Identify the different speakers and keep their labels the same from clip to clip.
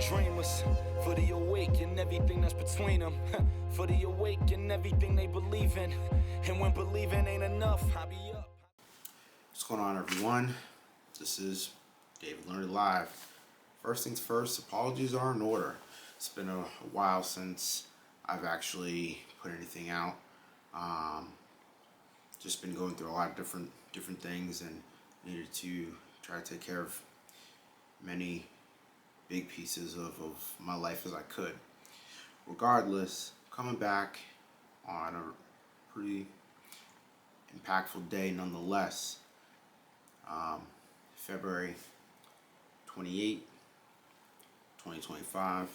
Speaker 1: dreamers, for the awake and everything that's between them, for the awake and everything they believe in, and when believing ain't enough, I be up.
Speaker 2: What's going on, everyone? This is David Learned Live. First things first, apologies are in order. It's been a while since I've actually put anything out. Just been going through a lot of different things and needed to try to take care of many big pieces of my life as I could. Regardless, coming back on a pretty impactful day nonetheless. February 28, 2025.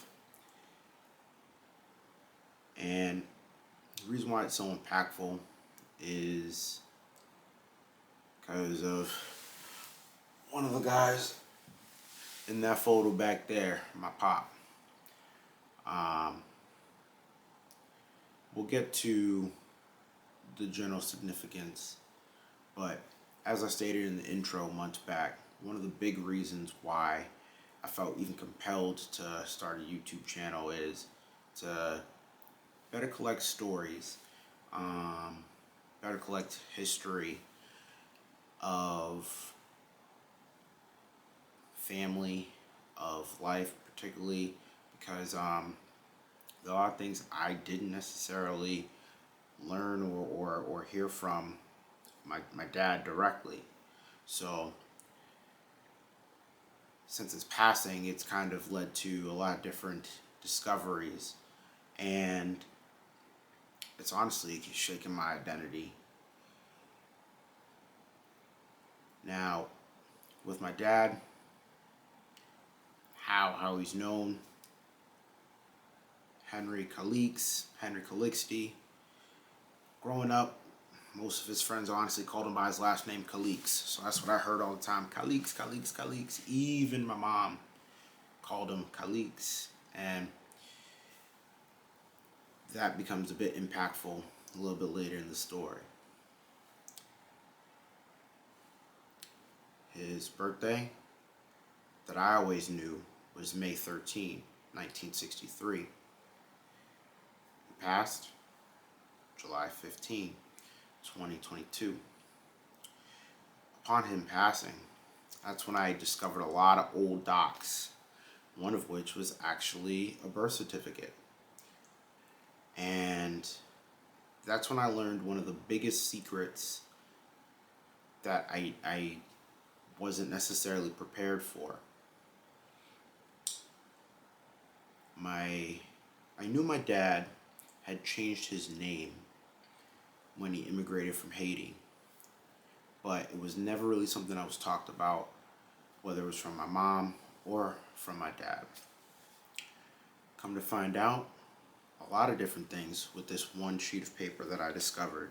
Speaker 2: And the reason why it's so impactful is because of one of the guys in that photo back there, my pop. We'll get to the general significance, but as I stated in the intro months back, one of the big reasons why I felt even compelled to start a YouTube channel is to better collect stories, better collect history of family, of life, particularly because there are a lot of things I didn't necessarily learn or hear from my dad directly. So since his passing, it's kind of led to a lot of different discoveries, and it's honestly shaken my identity. Now, with my dad, how he's known, Henry Calixte. Growing up, most of his friends honestly called him by his last name, Calix. So that's what I heard all the time, Calix. Even my mom called him Calix. And that becomes a bit impactful a little bit later in the story. His birthday that I always knew was May 13, 1963. He passed July 15, 2022. Upon him passing, that's when I discovered a lot of old docs, one of which was actually a birth certificate. And that's when I learned one of the biggest secrets that I wasn't necessarily prepared for. I knew my dad had changed his name when he immigrated from Haiti, but it was never really something that was talked about, whether it was from my mom or from my dad. Come to find out, a lot of different things with this one sheet of paper that I discovered.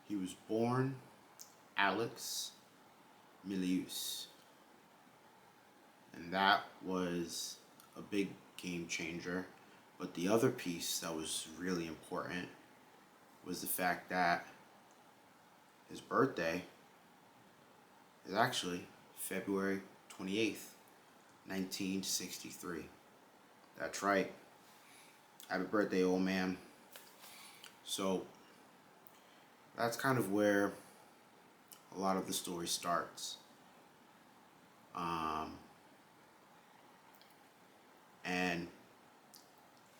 Speaker 2: He was born Alex Milius, and that was a big game changer. But the other piece that was really important was the fact that his birthday is actually February 28th, 1963. That's right. Happy birthday, old man. So that's kind of where a lot of the story starts. And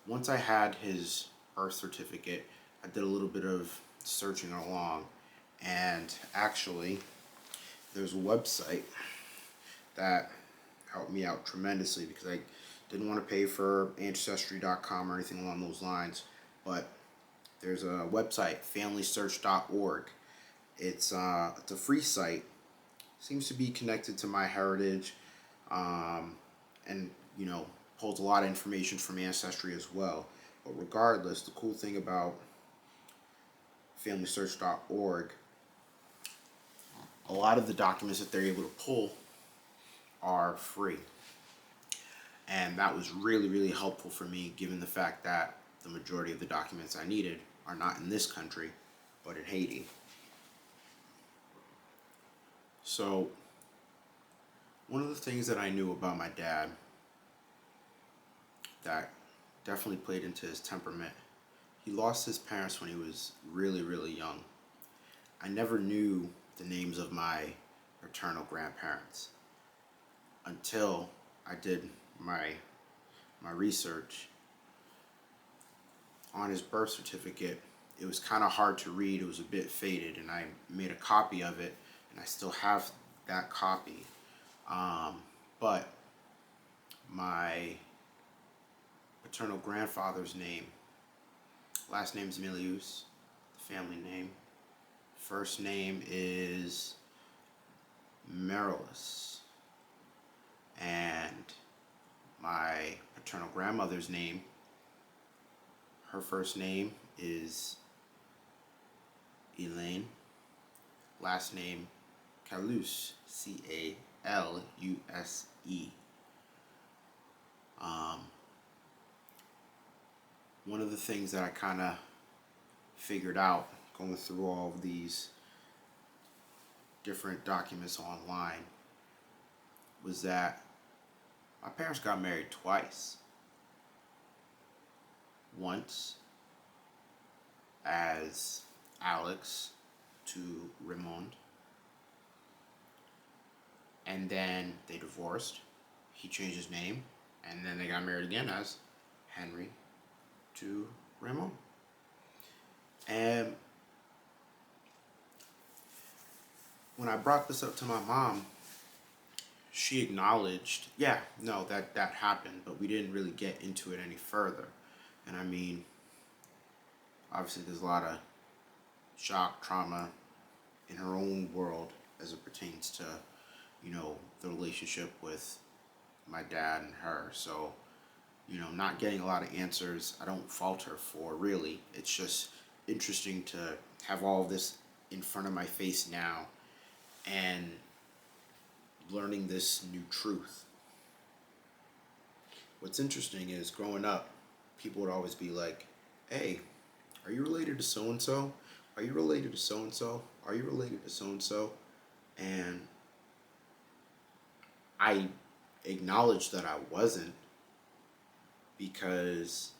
Speaker 2: once I had his birth certificate, I did a little bit of searching along, and actually there's a website that helped me out tremendously because I didn't want to pay for Ancestry.com or anything along those lines, but there's a website, FamilySearch.org. It's a free site. Seems to be connected to MyHeritage, and holds a lot of information from Ancestry as well. But regardless, the cool thing about FamilySearch.org, a lot of the documents that they're able to pull are free. And that was really, really helpful for me, given the fact that the majority of the documents I needed are not in this country, but in Haiti. So One of the things that I knew about my dad that definitely played into his temperament, he lost his parents when he was really, really young. I never knew the names of my paternal grandparents until I did my research on his birth certificate. It was kind of hard to read. It was a bit faded, and I made a copy of it, and I still have that copy. But my paternal grandfather's name, last name is Milius, the family name. First name is Merrilus. And my paternal grandmother's name, her first name is Elaine. Last name Caluse, Caluse. One of the things that I kind of figured out going through all of these different documents online was that my parents got married twice. Once as Alex to Raymond, and then they divorced. He changed his name, and then they got married again as Henry to Raymond. And when I brought this up to my mom, she acknowledged, yeah, no, that happened, but we didn't really get into it any further. And I mean, obviously there's a lot of shock, trauma in her own world as it pertains to, the relationship with my dad and her. So, not getting a lot of answers, I don't fault her for, really. It's just interesting to have all of this in front of my face now and learning this new truth. What's interesting is growing up, people would always be like, hey, are you related to so-and-so? Are you related to so-and-so? Are you related to so-and-so? And I acknowledged that I wasn't, because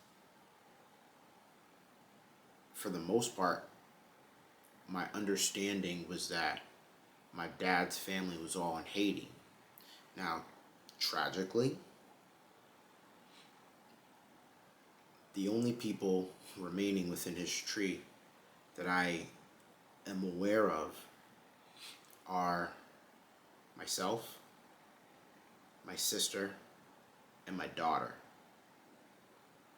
Speaker 2: for the most part, my understanding was that my dad's family was all in Haiti. Now, tragically, the only people remaining within his tree that I am aware of are myself, my sister, and my daughter.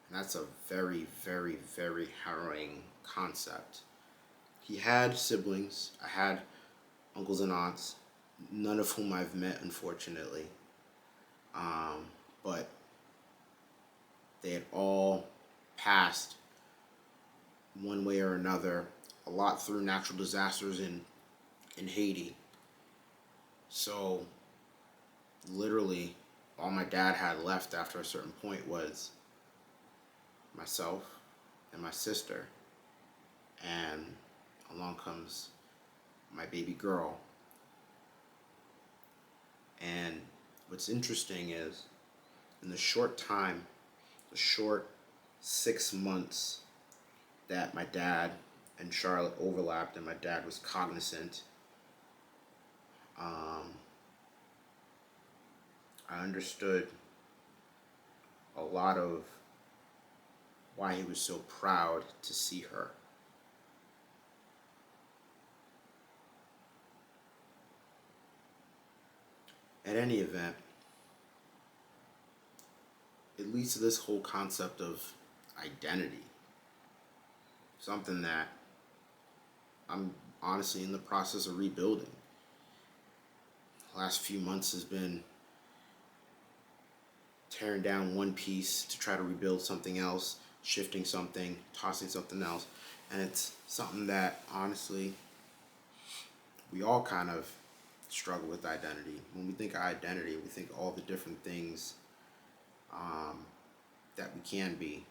Speaker 2: And that's a very, very, very harrowing concept. He had siblings. I had uncles and aunts, none of whom I've met, unfortunately. But they had all passed one way or another, a lot through natural disasters in Haiti. So literally all my dad had left after a certain point was myself and my sister, and along comes my baby girl. And what's interesting is, in the short 6 months that my dad and Charlotte overlapped and my dad was cognizant, I understood a lot of why he was so proud to see her. At any event, it leads to this whole concept of identity. Something that I'm honestly in the process of rebuilding. The last few months has been tearing down one piece to try to rebuild something else, shifting something, tossing something else. And it's something that, honestly, we all kind of struggle with identity. When we think of identity, we think of all the different things that we can be,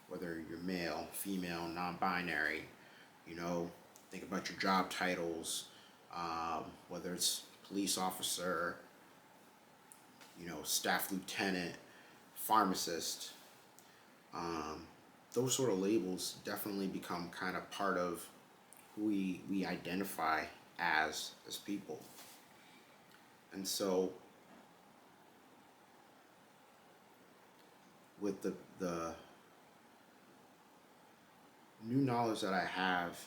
Speaker 2: whether you're male, female, non-binary, think about your job titles, whether it's police officer, staff lieutenant, pharmacist. Um, those sort of labels definitely become kind of part of who we identify as people. And so with the new knowledge that I have,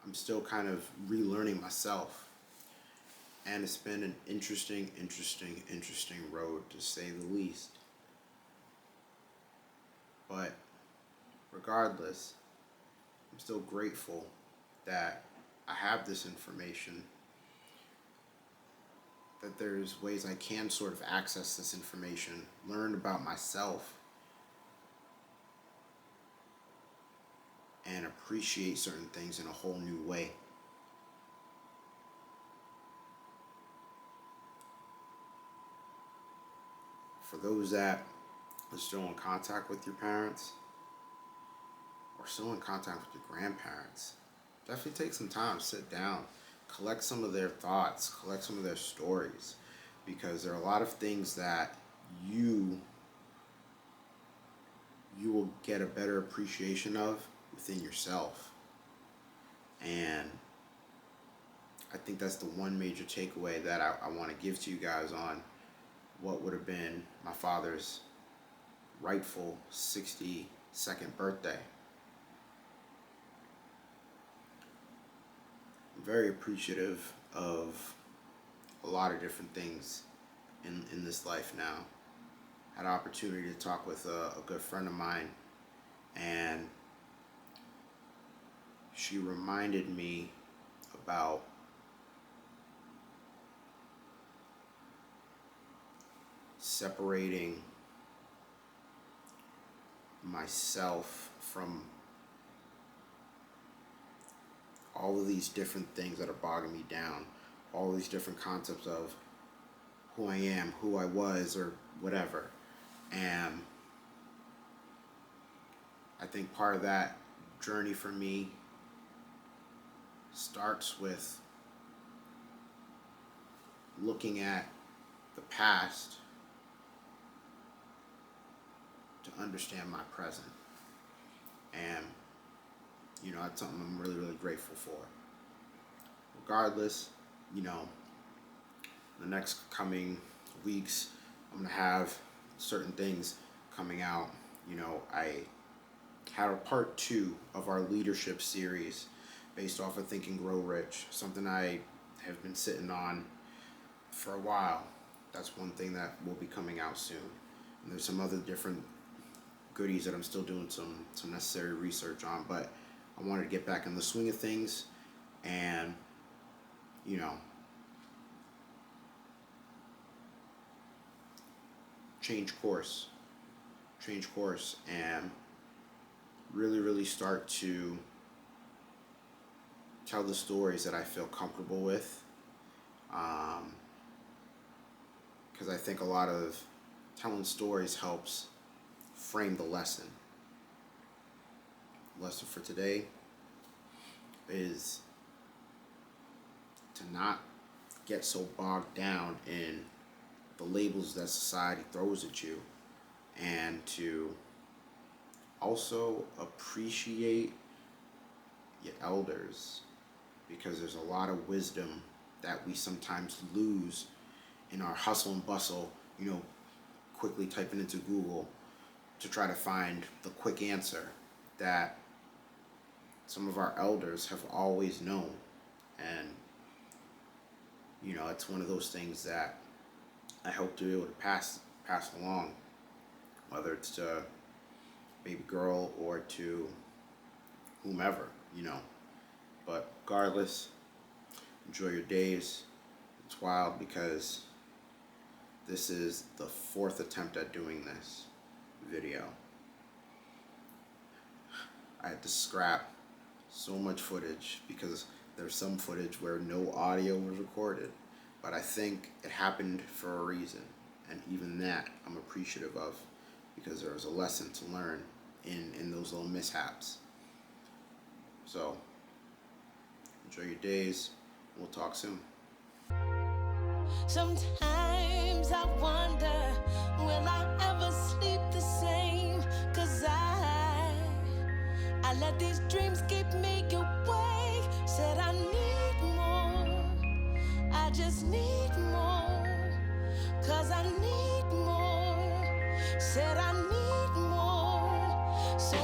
Speaker 2: I'm still kind of relearning myself. And it's been an interesting road, to say the least. But regardless, I'm still grateful that I have this information, that there's ways I can sort of access this information, learn about myself, and appreciate certain things in a whole new way. For those that are still in contact with your parents, or still in contact with your grandparents, definitely take some time, sit down, collect some of their thoughts, collect some of their stories, because there are a lot of things that you will get a better appreciation of within yourself. And I think that's the one major takeaway that I want to give to you guys on what would have been my father's rightful 62nd birthday. I'm very appreciative of a lot of different things in this life now. Had an opportunity to talk with a good friend of mine, and she reminded me about separating myself from all of these different things that are bogging me down, all these different concepts of who I am, who I was, or whatever. And I think part of that journey for me starts with looking at the past to understand my present. And, that's something I'm really, really grateful for. Regardless, the next coming weeks, I'm going to have certain things coming out. I had a part 2 of our leadership series based off of Think and Grow Rich, something I have been sitting on for a while. That's one thing that will be coming out soon. And there's some other different goodies that I'm still doing some necessary research on, but I wanted to get back in the swing of things and, change course and really, really start to tell the stories that I feel comfortable with. Because I think a lot of telling stories helps frame the lesson. Lesson for today is to not get so bogged down in the labels that society throws at you, and to also appreciate your elders, because there's a lot of wisdom that we sometimes lose in our hustle and bustle, quickly typing into Google to try to find the quick answer that some of our elders have always known. And it's one of those things that I hope to be able to pass along, whether it's to a baby girl or to whomever, But regardless, enjoy your days. It's wild because this is the 4th attempt at doing this video. I had to scrap so much footage because there's some footage where no audio was recorded, but I think it happened for a reason, and even that I'm appreciative of, because there was a lesson to learn in those little mishaps. So enjoy your days. We'll talk soon.
Speaker 1: Sometimes I wonder, will I ever sleep the same? 'Cause I let these dreams keep me awake. Said I need more, I just need more. 'Cause I need more, said I need more. So